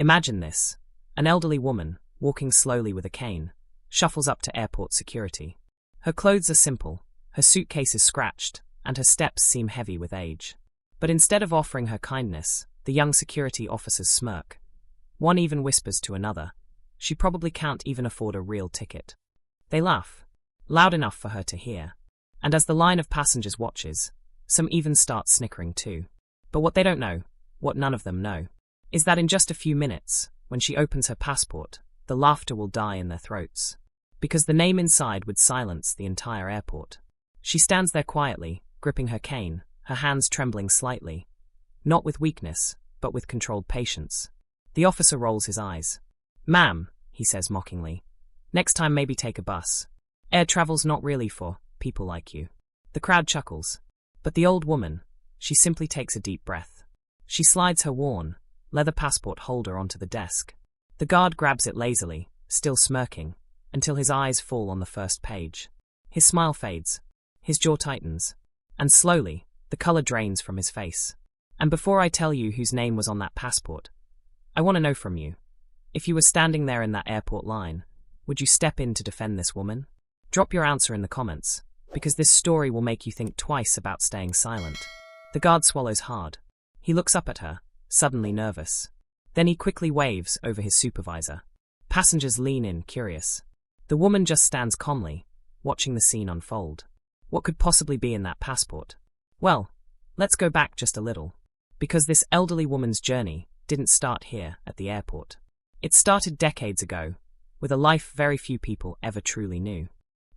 Imagine this. An elderly woman, walking slowly with a cane, shuffles up to airport security. Her clothes are simple, her suitcase is scratched, and her steps seem heavy with age. But instead of offering her kindness, the young security officers smirk. One even whispers to another, "She probably can't even afford a real ticket." They laugh, loud enough for her to hear. And as the line of passengers watches, some even start snickering too. But what they don't know, what none of them know, is that in just a few minutes, when she opens her passport, the laughter will die in their throats. Because the name inside would silence the entire airport. She stands there quietly, gripping her cane, her hands trembling slightly. Not with weakness, but with controlled patience. The officer rolls his eyes. "Ma'am," he says mockingly, "next time maybe take a bus. Air travel's not really for people like you." The crowd chuckles. But the old woman, she simply takes a deep breath. She slides her worn, leather passport holder onto the desk. The guard grabs it lazily, still smirking, until his eyes fall on the first page. His smile fades, his jaw tightens, and slowly, the color drains from his face. "And before I tell you whose name was on that passport, I want to know from you, if you were standing there in that airport line, would you step in to defend this woman? Drop your answer in the comments, because this story will make you think twice about staying silent." The guard swallows hard. He looks up at her, suddenly nervous. Then he quickly waves over his supervisor. Passengers lean in, curious. The woman just stands calmly, watching the scene unfold. What could possibly be in that passport? Well, let's go back just a little. Because this elderly woman's journey didn't start here at the airport. It started decades ago, with a life very few people ever truly knew.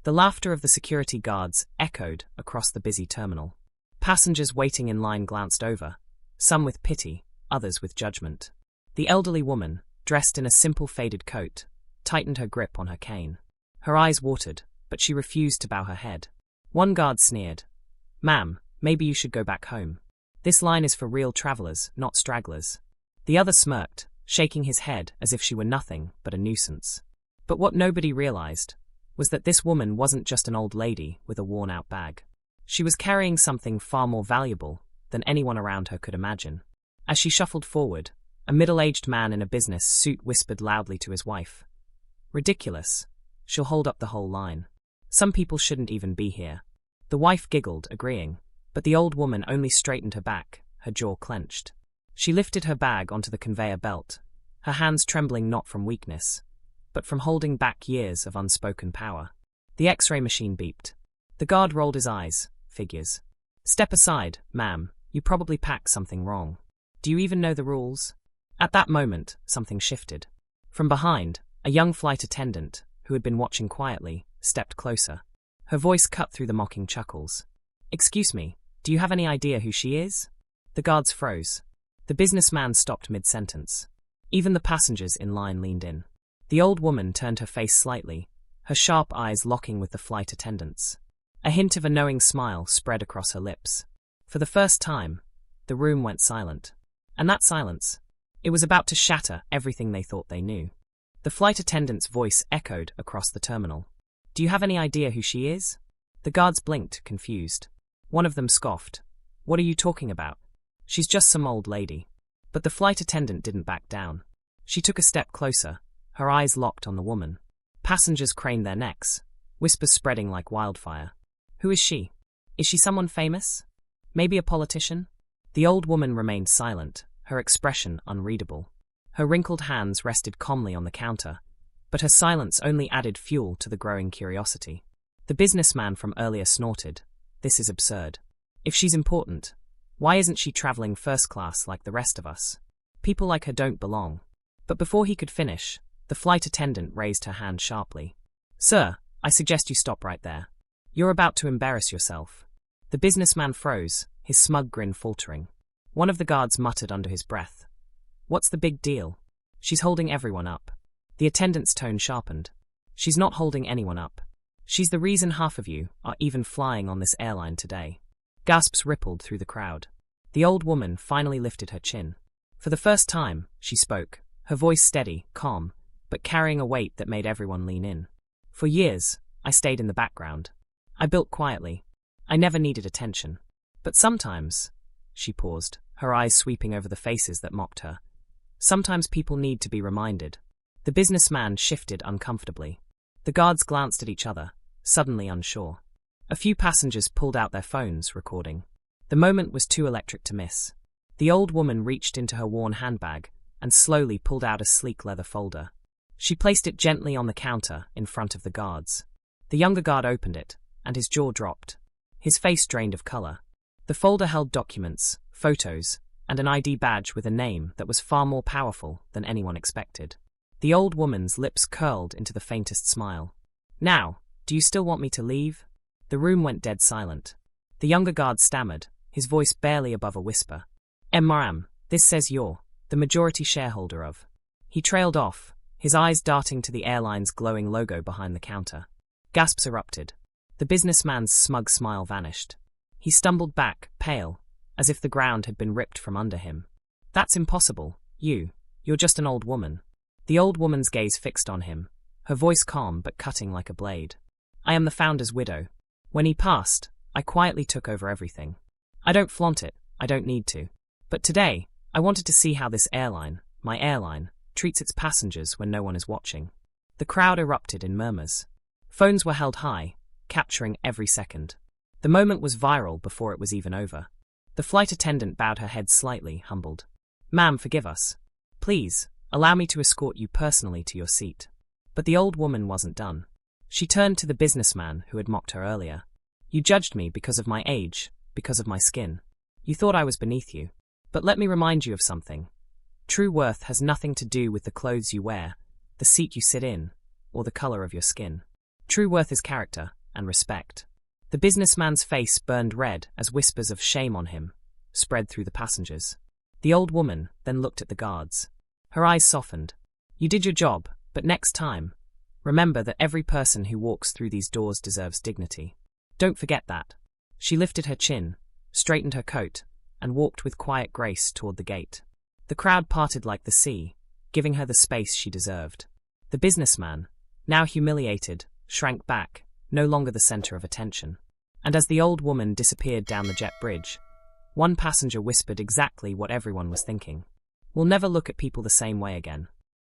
The laughter of the security guards echoed across the busy terminal. Passengers waiting in line glanced over, some with pity, others with judgment. The elderly woman, dressed in a simple faded coat, tightened her grip on her cane. Her eyes watered, but she refused to bow her head. One guard sneered, "Ma'am, maybe you should go back home. This line is for real travelers, not stragglers." The other smirked, shaking his head as if she were nothing but a nuisance. But what nobody realized was that this woman wasn't just an old lady with a worn-out bag. She was carrying something far more valuable than anyone around her could imagine. As she shuffled forward, a middle-aged man in a business suit whispered loudly to his wife, "Ridiculous. She'll hold up the whole line. Some people shouldn't even be here." The wife giggled, agreeing, but the old woman only straightened her back, her jaw clenched. She lifted her bag onto the conveyor belt, her hands trembling not from weakness, but from holding back years of unspoken power. The X-ray machine beeped. The guard rolled his eyes, figures. "Step aside, ma'am, you probably packed something wrong. Do you even know the rules?" At that moment, something shifted. From behind, a young flight attendant, who had been watching quietly, stepped closer. Her voice cut through the mocking chuckles. "Excuse me, do you have any idea who she is?" The guards froze. The businessman stopped mid-sentence. Even the passengers in line leaned in. The old woman turned her face slightly, her sharp eyes locking with the flight attendant's. A hint of a knowing smile spread across her lips. For the first time, the room went silent. And that silence, it was about to shatter everything they thought they knew. The flight attendant's voice echoed across the terminal. "Do you have any idea who she is?" The guards blinked, confused. One of them scoffed. "What are you talking about? She's just some old lady." But the flight attendant didn't back down. She took a step closer, her eyes locked on the woman. Passengers craned their necks, whispers spreading like wildfire. "Who is she? Is she someone famous? Maybe a politician?" The old woman remained silent, her expression unreadable. Her wrinkled hands rested calmly on the counter, but her silence only added fuel to the growing curiosity. The businessman from earlier snorted, "This is absurd. If she's important, why isn't she traveling first class like the rest of us? People like her don't belong." But before he could finish, the flight attendant raised her hand sharply. "Sir, I suggest you stop right there. You're about to embarrass yourself." The businessman froze, his smug grin faltering. One of the guards muttered under his breath, "What's the big deal? She's holding everyone up." The attendant's tone sharpened. "She's not holding anyone up. She's the reason half of you are even flying on this airline today." Gasps rippled through the crowd. The old woman finally lifted her chin. For the first time, she spoke, her voice steady, calm, but carrying a weight that made everyone lean in. "For years, I stayed in the background. I built quietly. I never needed attention. But sometimes," she paused, her eyes sweeping over the faces that mocked her, Sometimes people need to be reminded. The businessman shifted uncomfortably. The guards glanced at each other, suddenly unsure. A few passengers pulled out their phones, recording. The moment was too electric to miss. The old woman reached into her worn handbag and slowly pulled out a sleek leather folder. She placed it gently on the counter in front of the guards. The younger guard opened it, and his jaw dropped. His face drained of color. The folder held documents, photos, and an ID badge with a name that was far more powerful than anyone expected. The old woman's lips curled into the faintest smile. "Now, do you still want me to leave?" The room went dead silent. The younger guard stammered, his voice barely above a whisper. "Ma'am, this says you're the majority shareholder of." He trailed off, his eyes darting to the airline's glowing logo behind the counter. Gasps erupted. The businessman's smug smile vanished. He stumbled back, pale, as if the ground had been ripped from under him. "That's impossible. You're just an old woman." The old woman's gaze fixed on him, her voice calm but cutting like a blade. "I am the founder's widow. When he passed, I quietly took over everything. I don't flaunt it, I don't need to. But today, I wanted to see how this airline, my airline, treats its passengers when no one is watching." The crowd erupted in murmurs. Phones were held high, capturing every second. The moment was viral before it was even over. The flight attendant bowed her head slightly, humbled. "Ma'am, forgive us. Please, allow me to escort you personally to your seat." But the old woman wasn't done. She turned to the businessman who had mocked her earlier. "You judged me because of my age, because of my skin. You thought I was beneath you. But let me remind you of something. True worth has nothing to do with the clothes you wear, the seat you sit in, or the color of your skin. True worth is character and respect." The businessman's face burned red as whispers of shame on him spread through the passengers. The old woman then looked at the guards. Her eyes softened. "You did your job, but next time, remember that every person who walks through these doors deserves dignity. Don't forget that." She lifted her chin, straightened her coat, and walked with quiet grace toward the gate. The crowd parted like the sea, giving her the space she deserved. The businessman, now humiliated, shrank back, no longer the center of attention. And as the old woman disappeared down the jet bridge, one passenger whispered exactly what everyone was thinking. "We'll never look at people the same way again."